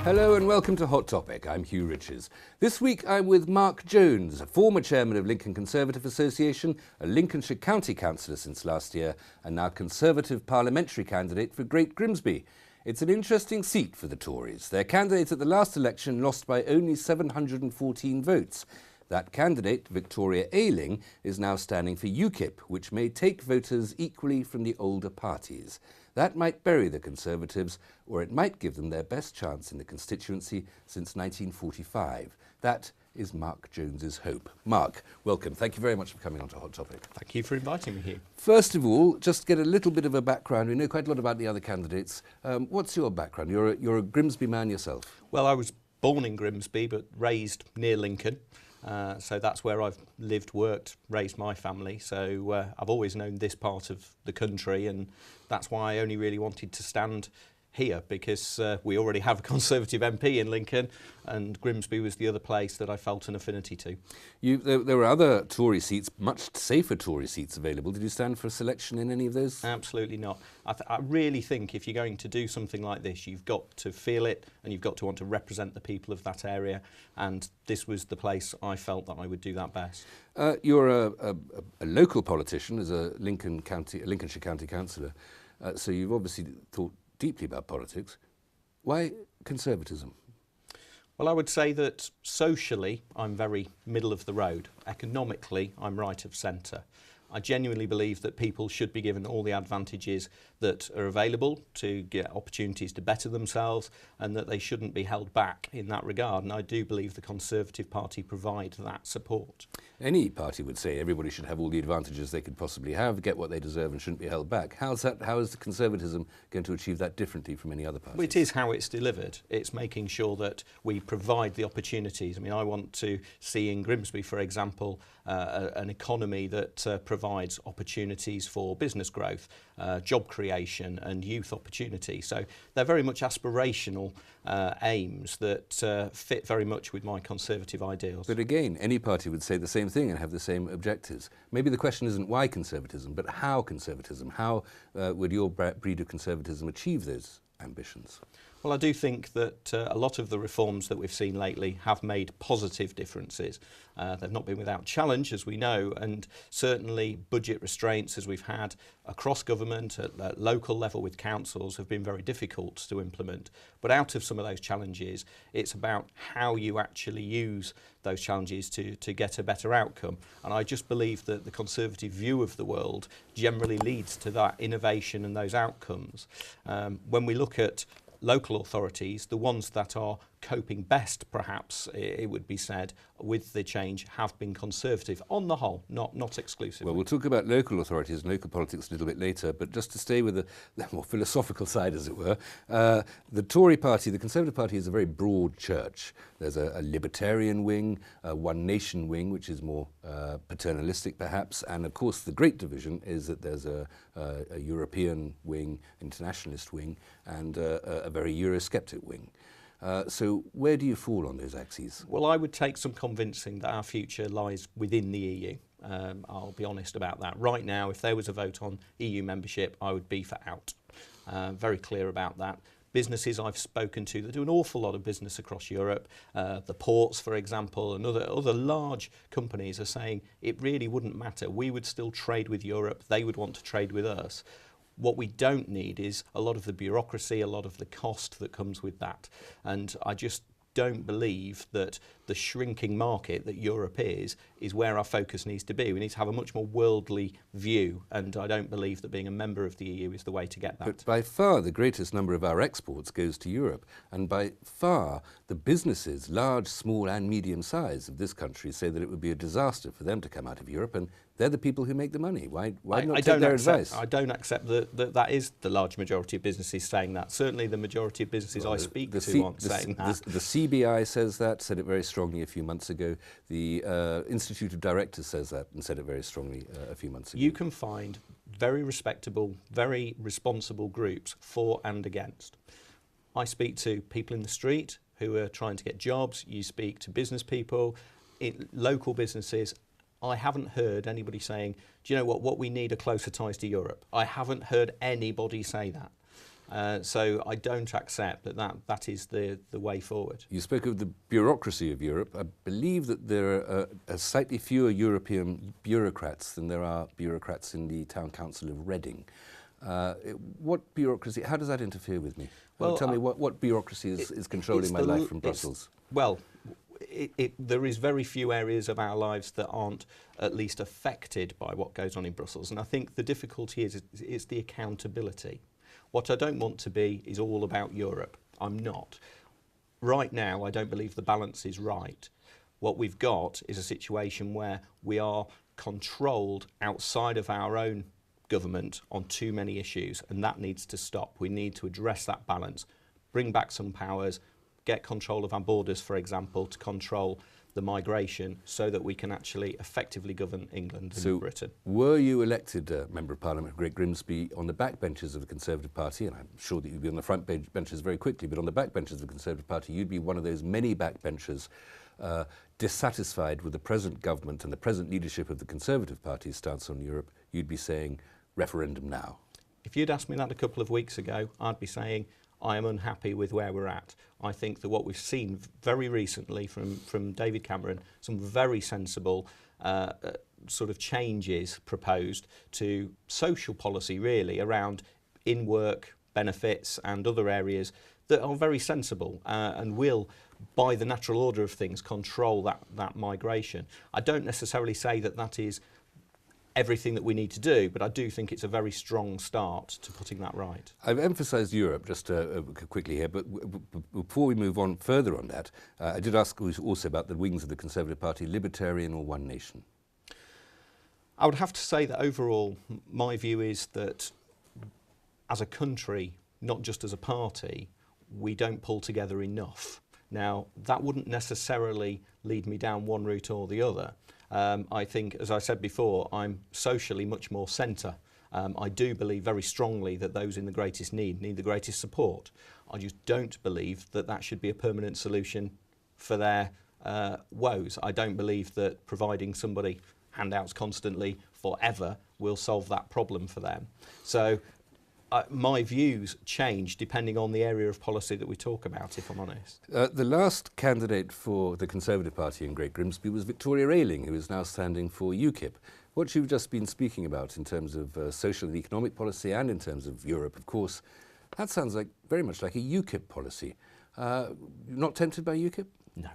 Hello and welcome to Hot Topic. I'm Hugh Riches. This week I'm with Mark Jones, a former chairman of Lincoln Conservative Association, a Lincolnshire County Councillor since last year, and now Conservative parliamentary candidate for Great Grimsby. It's an interesting seat for the Tories. Their candidate at the last election lost by only 714 votes. That candidate, Victoria Ayling, is now standing for UKIP, which may take voters equally from the older parties. That might bury the Conservatives, or it might give them their best chance in the constituency since 1945. That is Mark Jones's hope. Mark, welcome. Thank you very much for coming on to Hot Topic. Thank you for inviting me, Hugh. First of all, just get a little bit of a background. We know quite a lot about the other candidates. What's your background? You're a Grimsby man yourself. Well, I was born in Grimsby, but raised near Lincoln. So that's where I've lived, worked, raised my family. So I've always known this part of the country, and that's why I only really wanted to stand here, because we already have a Conservative MP in Lincoln, and Grimsby was the other place that I felt an affinity to. There were other Tory seats, much safer Tory seats available. Did you stand for a selection in any of those? Absolutely not. I really think if you're going to do something like this, you've got to feel it and you've got to want to represent the people of that area, and this was the place I felt that I would do that best. You're a local politician, as a Lincolnshire County Councillor, so you've obviously thought deeply about politics. Why Conservatism? Well, I would say that socially, I'm very middle of the road. Economically, I'm right of centre. I genuinely believe that people should be given all the advantages that are available to get opportunities to better themselves, and that they shouldn't be held back in that regard. And I do believe the Conservative Party provide that support. Any party would say everybody should have all the advantages they could possibly have, get what they deserve, and shouldn't be held back. How is the Conservatism going to achieve that differently from any other party? Well, it is how it's delivered. It's making sure that we provide the opportunities. I mean, I want to see in Grimsby, for example, an economy that provides opportunities for business growth, job creation and youth opportunity. So they're very much aspirational aims that fit very much with my Conservative ideals. But again, any party would say the same thing and have the same objectives. Maybe the question isn't why Conservatism, but how Conservatism. How would your breed of Conservatism achieve those ambitions? Well, I do think that a lot of the reforms that we've seen lately have made positive differences. They've not been without challenge, as we know, and certainly budget restraints, as we've had across government at local level with councils, have been very difficult to implement. But out of some of those challenges, it's about how you actually use those challenges to get a better outcome. And I just believe that the Conservative view of the world generally leads to that innovation and those outcomes. When we look at local authorities, the ones that are coping best, perhaps it would be said, with the change have been Conservative on the whole, not exclusively. Well, we'll talk about local authorities and local politics a little bit later, but just to stay with the more philosophical side, as it were, the Tory party, the Conservative Party, is a very broad church. There's a libertarian wing, a One Nation wing, which is more paternalistic perhaps, and of course the great division is that there's a European wing, internationalist wing, and a very Eurosceptic wing. So where do you fall on those axes? Well, I would take some convincing that our future lies within the EU. I'll be honest about that. Right now, if there was a vote on EU membership, I would be for out. Very clear about that. Businesses I've spoken to that do an awful lot of business across Europe, the ports, for example, and other large companies are saying it really wouldn't matter. We would still trade with Europe. They would want to trade with us. What we don't need is a lot of the bureaucracy, a lot of the cost that comes with that. And I just don't believe that the shrinking market that Europe is where our focus needs to be. We need to have a much more worldly view, and I don't believe that being a member of the EU is the way to get that. But by far the greatest number of our exports goes to Europe, and by far the businesses, large, small and medium size of this country, say that it would be a disaster for them to come out of Europe, and they're the people who make the money. Why not take their advice? I don't accept that is the large majority of businesses saying that. Certainly the majority of businesses I speak to aren't saying that. The CBI says that, said it very strongly a few months ago. The Institute of Directors says that and said it very strongly a few months ago. You can find very respectable, very responsible groups for and against. I speak to people in the street who are trying to get jobs. You speak to business people, local businesses. I haven't heard anybody saying, do you know what we need are closer ties to Europe. I haven't heard anybody say that. So I don't accept that is the way forward. You spoke of the bureaucracy of Europe. I believe that there are slightly fewer European bureaucrats than there are bureaucrats in the town council of Reading. What bureaucracy, how does that interfere with me? Well, tell me what bureaucracy is controlling my life from Brussels? Well, there is very few areas of our lives that aren't at least affected by what goes on in Brussels. And I think the difficulty is the accountability. What I don't want to be is all about Europe. I'm not. Right now, I don't believe the balance is right. What we've got is a situation where we are controlled outside of our own government on too many issues, and that needs to stop. We need to address that balance, bring back some powers, get control of our borders, for example, to control the migration so that we can actually effectively govern England and Britain. Were you elected Member of Parliament Great Grimsby on the backbenches of the Conservative Party, and I'm sure that you'd be on the front benches very quickly, but on the backbenches of the Conservative Party, you'd be one of those many backbenchers dissatisfied with the present government and the present leadership of the Conservative Party's stance on Europe, you'd be saying, referendum now. If you'd asked me that a couple of weeks ago, I'd be saying, I am unhappy with where we're at. I think that what we've seen very recently from David Cameron, some very sensible sort of changes proposed to social policy, really, around in-work benefits and other areas that are very sensible and will, by the natural order of things, control that migration. I don't necessarily say that is everything that we need to do, but I do think it's a very strong start to putting that right. I've emphasised Europe just quickly here, but before we move on further on that, I did ask also about the wings of the Conservative Party, Libertarian or One Nation. I would have to say that overall, my view is that as a country, not just as a party, we don't pull together enough. Now, that wouldn't necessarily lead me down one route or the other. I think, as I said before, I'm socially much more centre. I do believe very strongly that those in the greatest need the greatest support. I just don't believe that should be a permanent solution for their woes. I don't believe that providing somebody handouts constantly forever will solve that problem for them. So my views change depending on the area of policy that we talk about, if I'm honest. The last candidate for the Conservative Party in Great Grimsby was Victoria Ailing, who is now standing for UKIP. What you've just been speaking about in terms of social and economic policy and in terms of Europe, of course, that sounds very much like a UKIP policy. Not tempted by UKIP? No.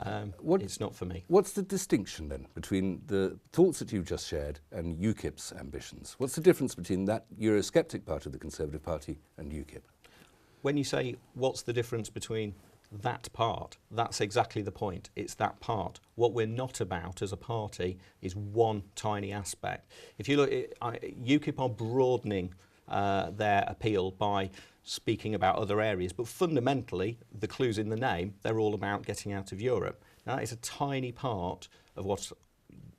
It's not for me. What's the distinction then between the thoughts that you've just shared and UKIP's ambitions? What's the difference between that Eurosceptic part of the Conservative Party and UKIP? When you say what's the difference between that part, that's exactly the point. It's that part. What we're not about as a party is one tiny aspect. If you look, UKIP are broadening their appeal by speaking about other areas, but fundamentally, the clue's in the name, they're all about getting out of Europe. Now, that is a tiny part of what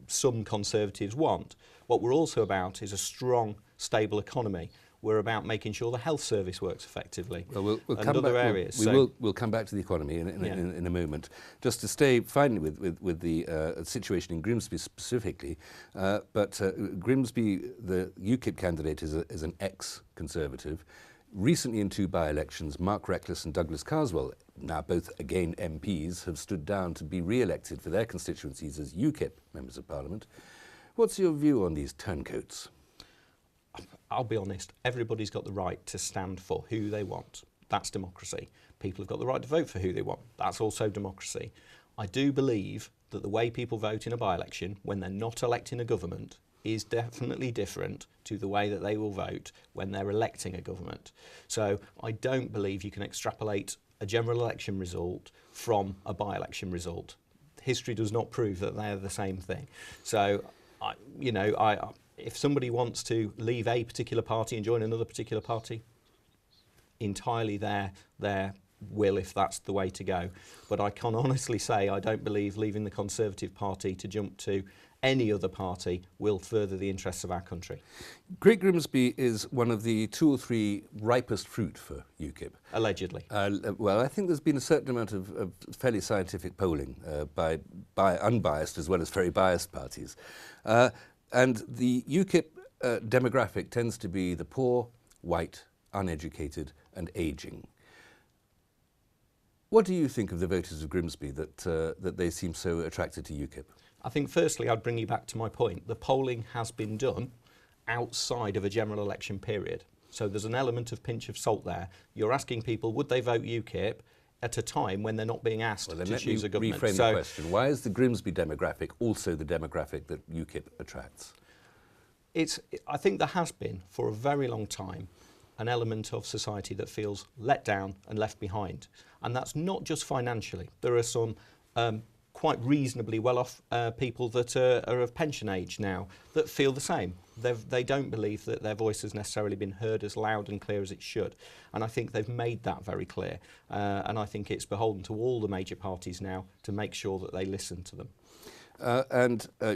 some Conservatives want. What we're also about is a strong, stable economy. We're about making sure the health service works effectively. Well, we'll and come other back, areas. We'll come back to the economy in a moment. Just to stay finally with the situation in Grimsby specifically, but Grimsby, the UKIP candidate, is an ex-Conservative. Recently in two by-elections, Mark Reckless and Douglas Carswell, now both again MPs, have stood down to be re-elected for their constituencies as UKIP Members of Parliament. What's your view on these turncoats? I'll be honest, everybody's got the right to stand for who they want. That's democracy. People have got the right to vote for who they want. That's also democracy. I do believe that the way people vote in a by-election when they're not electing a government is definitely different to the way that they will vote when they're electing a government. So I don't believe you can extrapolate a general election result from a by-election result. History does not prove that they're the same thing. So, if somebody wants to leave a particular party and join another particular party, entirely their will if that's the way to go. But I can honestly say I don't believe leaving the Conservative Party to jump to any other party will further the interests of our country. Great Grimsby is one of the 2 or 3 ripest fruit for UKIP. Allegedly. Well, I think there's been a certain amount of fairly scientific polling by unbiased as well as very biased parties. And the UKIP demographic tends to be the poor, white uneducated and ageing. What do you think of the voters of Grimsby that they seem so attracted to UKIP? I think firstly I'd bring you back to my point. The polling has been done outside of a general election period. So there's an element of pinch of salt there. You're asking people, would they vote UKIP at a time when they're not being asked to choose a government? Reframe the question. Why is the Grimsby demographic also the demographic that UKIP attracts? I think there has been, for a very long time, an element of society that feels let down and left behind. And that's not just financially. There are some quite reasonably well-off people that are of pension age now that feel the same. They don't believe that their voice has necessarily been heard as loud and clear as it should. And I think they've made that very clear. And I think it's beholden to all the major parties now to make sure that they listen to them.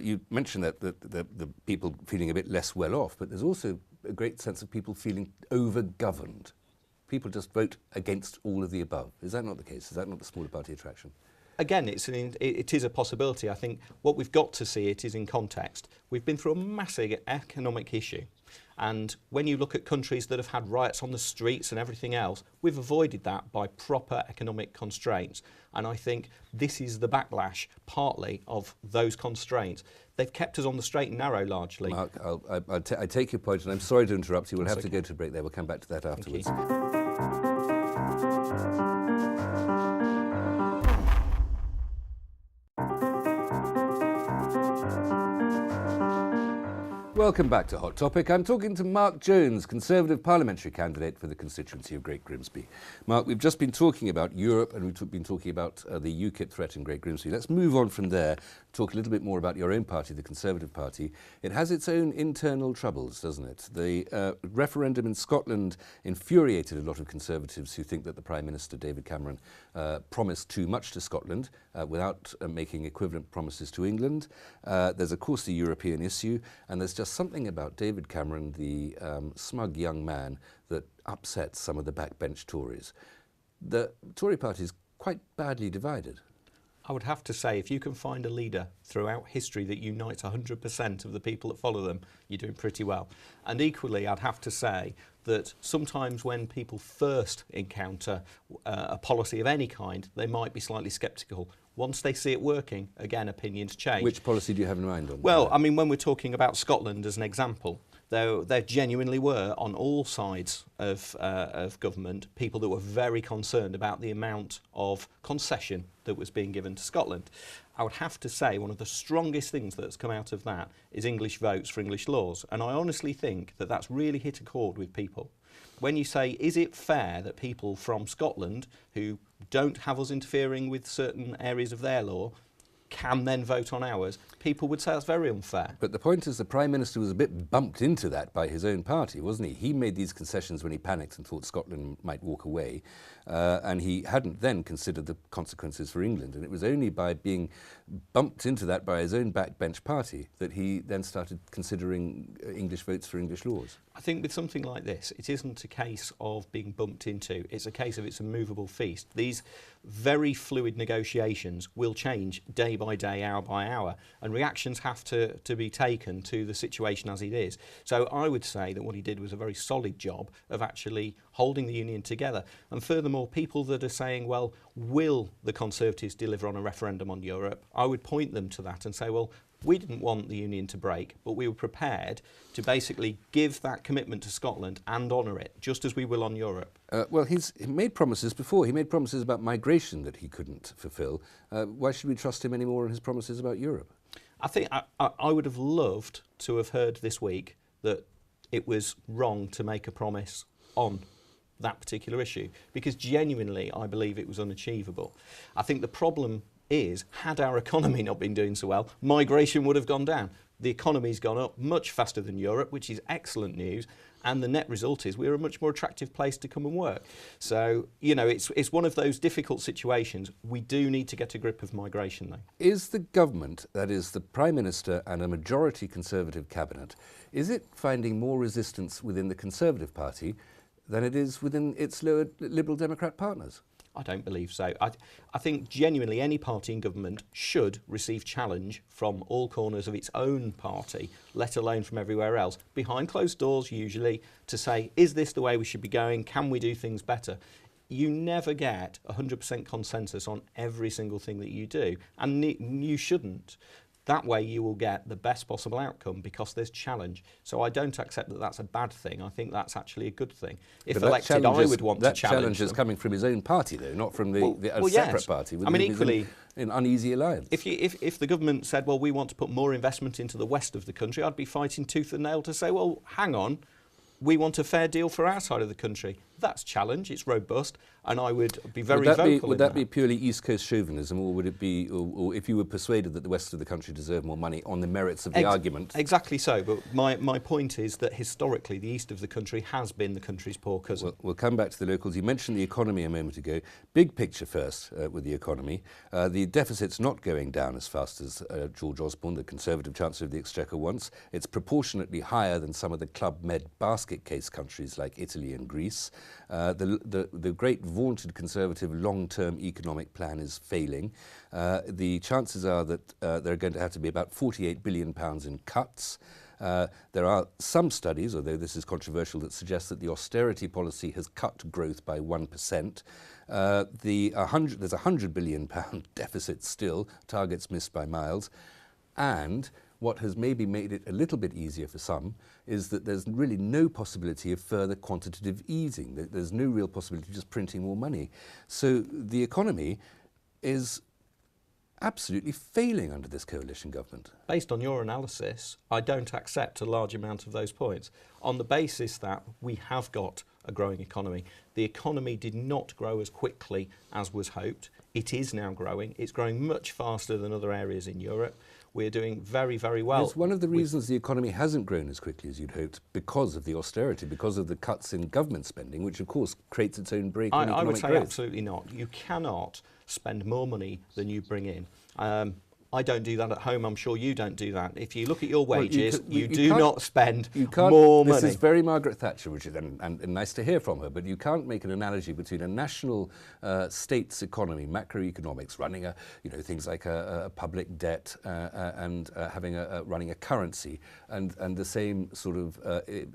You mentioned that the people feeling a bit less well off, but there's also a great sense of people feeling over-governed. People just vote against all of the above. Is that not the case? Is that not the smaller party attraction? Again, it is a possibility. I think what we've got to see it is in context. We've been through a massive economic issue. And when you look at countries that have had riots on the streets and everything else, we've avoided that by proper economic constraints. And I think this is the backlash, partly, of those constraints. They've kept us on the straight and narrow, largely. Mark, I take your point, and I'm sorry to interrupt you. We'll have to go to break there. We'll come back to that afterwards. Welcome back to Hot Topic. I'm talking to Mark Jones, Conservative parliamentary candidate for the constituency of Great Grimsby. Mark, we've just been talking about Europe and we've been talking about the UKIP threat in Great Grimsby. Let's move on from there, talk a little bit more about your own party, the Conservative Party. It has its own internal troubles, doesn't it? The referendum in Scotland infuriated a lot of Conservatives who think that the Prime Minister, David Cameron, promised too much to Scotland without making equivalent promises to England. There's, of course, the European issue, and there's just something about David Cameron, the smug young man, that upsets some of the backbench Tories. The Tory party is quite badly divided. I would have to say, if you can find a leader throughout history that unites 100% of the people that follow them, you're doing pretty well. And equally, I'd have to say that sometimes when people first encounter a policy of any kind, they might be slightly sceptical. Once they see it working, again, opinions change. Which policy do you have in mind on? Well, I mean, when we're talking about Scotland as an example, there genuinely were, on all sides of government, people that were very concerned about the amount of concession that was being given to Scotland. I would have to say one of the strongest things that's come out of that is English votes for English laws. And I honestly think that that's really hit a chord with people. When you say, is it fair that people from Scotland who don't have us interfering with certain areas of their law can then vote on ours, people would say that's very unfair. But the point is the Prime Minister was a bit bumped into that by his own party, wasn't he? He made these concessions when he panicked and thought Scotland might walk away, and he hadn't then considered the consequences for England. And it was only by being bumped into that by his own backbench party that he then started considering English votes for English laws. I think with something like this, it isn't a case of being bumped into, it's a case of it's a movable feast. These very fluid negotiations will change day by day, hour by hour, and reactions have to be taken to the situation as it is. So I would say that what he did was a very solid job of actually holding the union together. And furthermore, people that are saying, well, will the Conservatives deliver on a referendum on Europe? I would point them to that and say, well, we didn't want the union to break, but we were prepared to basically give that commitment to Scotland and honour it, just as we will on Europe. Well, he made promises before. He made promises about migration that he couldn't fulfil. Why should we trust him anymore on his promises about Europe? I think I would have loved to have heard this week that it was wrong to make a promise on that particular issue, because genuinely I believe it was unachievable. I think the problem is, had our economy not been doing so well, migration would have gone down. The economy's gone up much faster than Europe, which is excellent news, and the net result is we're a much more attractive place to come and work. So, you know, it's one of those difficult situations. We do need to get a grip of migration, though. Is the government, that is the Prime Minister and a majority Conservative cabinet, is it finding more resistance within the Conservative Party than it is within its lower Liberal Democrat partners? I don't believe so. I think genuinely any party in government should receive challenge from all corners of its own party, let alone from everywhere else, behind closed doors usually, to say, is this the way we should be going? Can we do things better? You never get 100% consensus on every single thing that you do, and you shouldn't. That way you will get the best possible outcome because there's challenge. So I don't accept that that's a bad thing. I think that's actually a good thing. If elected, I would want to challenge that challenge them. is coming from his own party, though, not from a separate yes. party. I mean, equally, an uneasy alliance. If the government said, well, we want to put more investment into the west of the country, I'd be fighting tooth and nail to say, well, hang on, we want a fair deal for our side of the country. That's challenge, it's robust, and I would be very vocal. Would that be purely East Coast chauvinism, or would it be, or if you were persuaded that the west of the country deserved more money on the merits of the argument? Exactly so, but my point is that historically the east of the country has been the country's poor cousin. We'll come back to the locals. You mentioned the economy a moment ago. Big picture first with the economy. The deficit's not going down as fast as George Osborne, the Conservative Chancellor of the Exchequer, wants. It's proportionately higher than some of the Club Med basket case countries like Italy and Greece. The great vaunted Conservative long-term economic plan is failing. The chances are that there are going to have to be about £48 billion in cuts. There are some studies, although this is controversial, that suggest that the austerity policy has cut growth by 1%. There's a £100 billion deficit still, targets missed by miles, and what has maybe made it a little bit easier for some is that there's really no possibility of further quantitative easing. There's no real possibility of just printing more money. So the economy is absolutely failing under this coalition government. Based on your analysis, I don't accept a large amount of those points. On the basis that we have got a growing economy. The economy did not grow as quickly as was hoped. It is now growing. It's growing much faster than other areas in Europe. We're doing very, very well. It's one of the reasons the economy hasn't grown as quickly as you'd hoped, because of the austerity, because of the cuts in government spending, which of course creates its own break in economic growth. I would say absolutely not. You cannot spend more money than you bring in. I don't do that at home. I'm sure you don't do that. If you look at your wages, you do not spend more money. This is very Margaret Thatcher, which is and nice to hear from her, but you can't make an analogy between a national state's economy, macroeconomics, running things like a public debt and running a currency, and the same sort of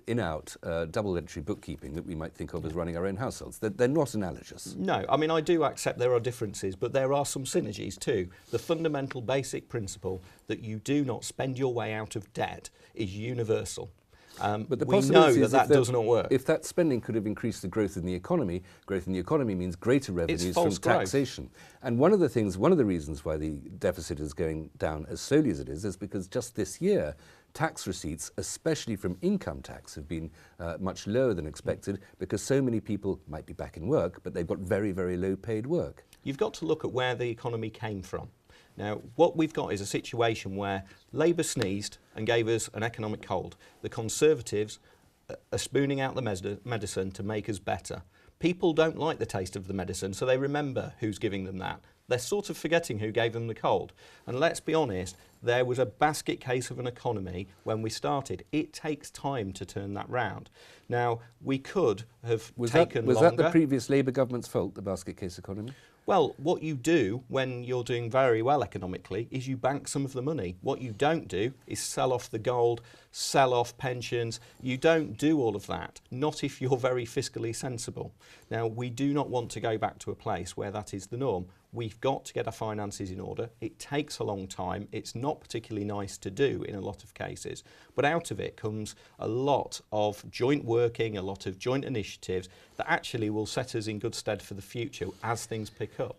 in-out double entry bookkeeping that we might think of as running our own households. They're not analogous. No, I mean, I do accept there are differences, but there are some synergies too. The fundamental basic principle that you do not spend your way out of debt is universal. But the we know that does not work. If that spending could have increased the growth in the economy means greater revenues from taxation. And one of the reasons why the deficit is going down as slowly as it is because just this year, tax receipts, especially from income tax, have been much lower than expected because so many people might be back in work, but they've got very, very low paid work. You've got to look at where the economy came from. Now, what we've got is a situation where Labour sneezed and gave us an economic cold. The Conservatives are spooning out the medicine to make us better. People don't like the taste of the medicine, so they remember who's giving them that. They're sort of forgetting who gave them the cold. And let's be honest, there was a basket case of an economy when we started. It takes time to turn that round. Now, we could have taken longer. Was that the previous Labour government's fault, the basket case economy? Well, what you do when you're doing very well economically is you bank some of the money. What you don't do is sell off the gold, sell off pensions. You don't do all of that, not if you're very fiscally sensible. Now, we do not want to go back to a place where that is the norm. We've got to get our finances in order. It takes a long time. It's not particularly nice to do in a lot of cases, but out of it comes a lot of joint working, a lot of joint initiatives that actually will set us in good stead for the future as things pick up.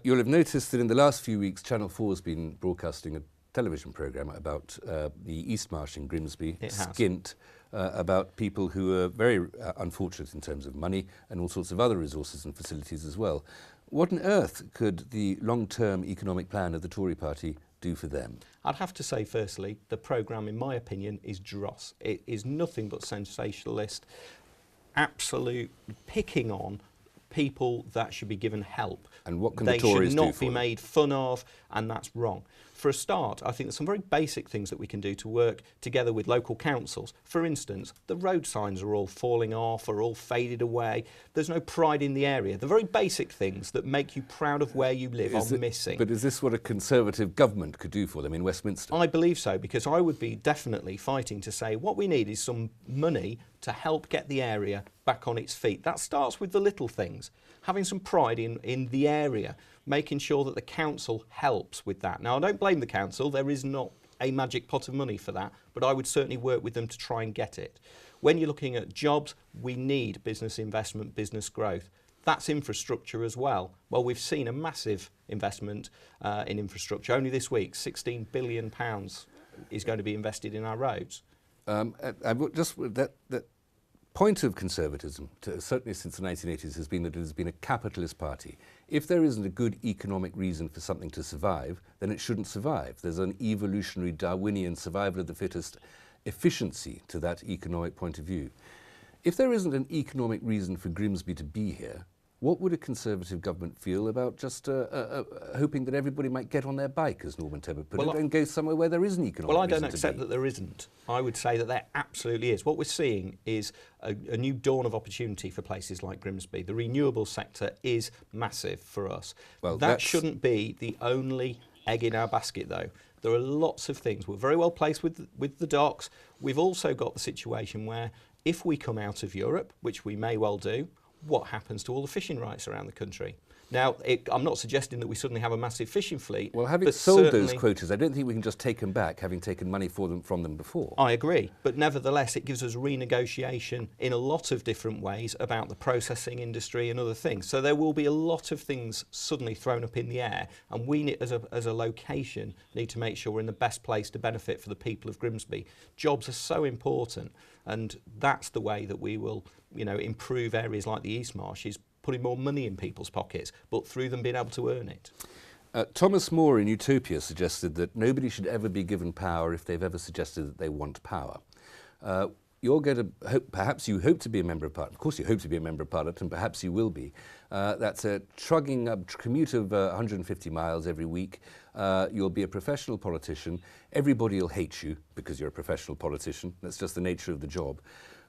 You'll have noticed that in the last few weeks, Channel 4 has been broadcasting a television programme about the Eastmarsh in Grimsby, Skint, about people who are very unfortunate in terms of money and all sorts of other resources and facilities as well. What on earth could the long-term economic plan of the Tory party do for them? I'd have to say, firstly, the programme, in my opinion, is dross. It is nothing but sensationalist, absolute picking on people that should be given help. And what can they the Tories should do not for be them? made fun of, and that's wrong. For a start, I think there's some very basic things that we can do to work together with local councils. For instance, the road signs are all falling off, are all faded away. There's no pride in the area. The very basic things that make you proud of where you live are missing. But is this what a Conservative government could do for them in Westminster? I believe so, because I would be definitely fighting to say what we need is some money to help get the area back on its feet. That starts with the little things. Having some pride in the area, making sure that the council helps with that. Now, I don't blame the council. There is not a magic pot of money for that, but I would certainly work with them to try and get it. When you're looking at jobs, we need business investment, business growth. That's infrastructure as well. Well, we've seen a massive investment in infrastructure. Only this week, £16 billion is going to be invested in our roads. That point of Conservatism, certainly since the 1980s, has been that it has been a capitalist party. If there isn't a good economic reason for something to survive, then it shouldn't survive. There's an evolutionary Darwinian survival of the fittest efficiency to that economic point of view. If there isn't an economic reason for Grimsby to be here, what would a Conservative government feel about just hoping that everybody might get on their bike, as Norman Tebbit put it, and go somewhere where there is an economic reason? Well, I don't accept that there isn't. I would say that there absolutely is. What we're seeing is a new dawn of opportunity for places like Grimsby. The renewable sector is massive for us. Well, that shouldn't be the only egg in our basket, though. There are lots of things. We're very well placed with the docks. We've also got the situation where if we come out of Europe, which we may well do, what happens to all the fishing rights around the country? Now, I'm not suggesting that we suddenly have a massive fishing fleet. Well, having sold those quotas, I don't think we can just take them back, having taken money from them before. I agree. But nevertheless, it gives us renegotiation in a lot of different ways about the processing industry and other things. So there will be a lot of things suddenly thrown up in the air, and we, as a location, need to make sure we're in the best place to benefit for the people of Grimsby. Jobs are so important, and that's the way that we will, improve areas like the East Marsh, is putting more money in people's pockets, but through them being able to earn it. Thomas More in Utopia suggested that nobody should ever be given power if they've ever suggested that they want power. You're going to perhaps you hope to be a member of Parliament. Of course you hope to be a member of Parliament, and perhaps you will be. That's a trugging commute of 150 miles every week. You'll be a professional politician. Everybody will hate you because you're a professional politician. That's just the nature of the job.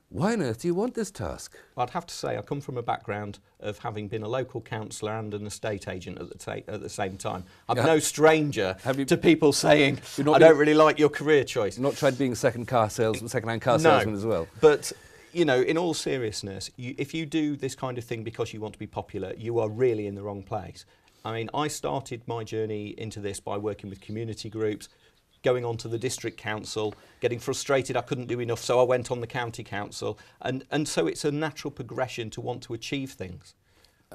Why on earth do you want this task? I'd have to say I come from a background of having been a local councillor and an estate agent at the same time. I'm no stranger to people saying, I don't really like your career choice. Not tried being a second-hand car salesman as well? But in all seriousness, if you do this kind of thing because you want to be popular, you are really in the wrong place. I mean, I started my journey into this by working with community groups, going on to the district council, getting frustrated I couldn't do enough, so I went on the county council, and so it's a natural progression to want to achieve things.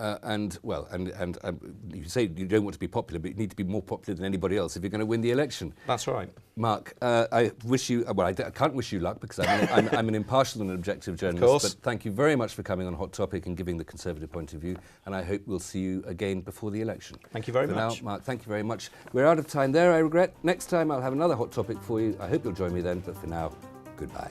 And you say you don't want to be popular, but you need to be more popular than anybody else if you're going to win the election. That's right. Mark, I wish you, I can't wish you luck because I'm an impartial and objective journalist, of course. But thank you very much for coming on Hot Topic and giving the Conservative point of view, and I hope we'll see you again before the election. Thank you very much. Now, Mark, thank you very much. We're out of time there, I regret. Next time I'll have another Hot Topic for you. I hope you'll join me then, but for now, goodbye.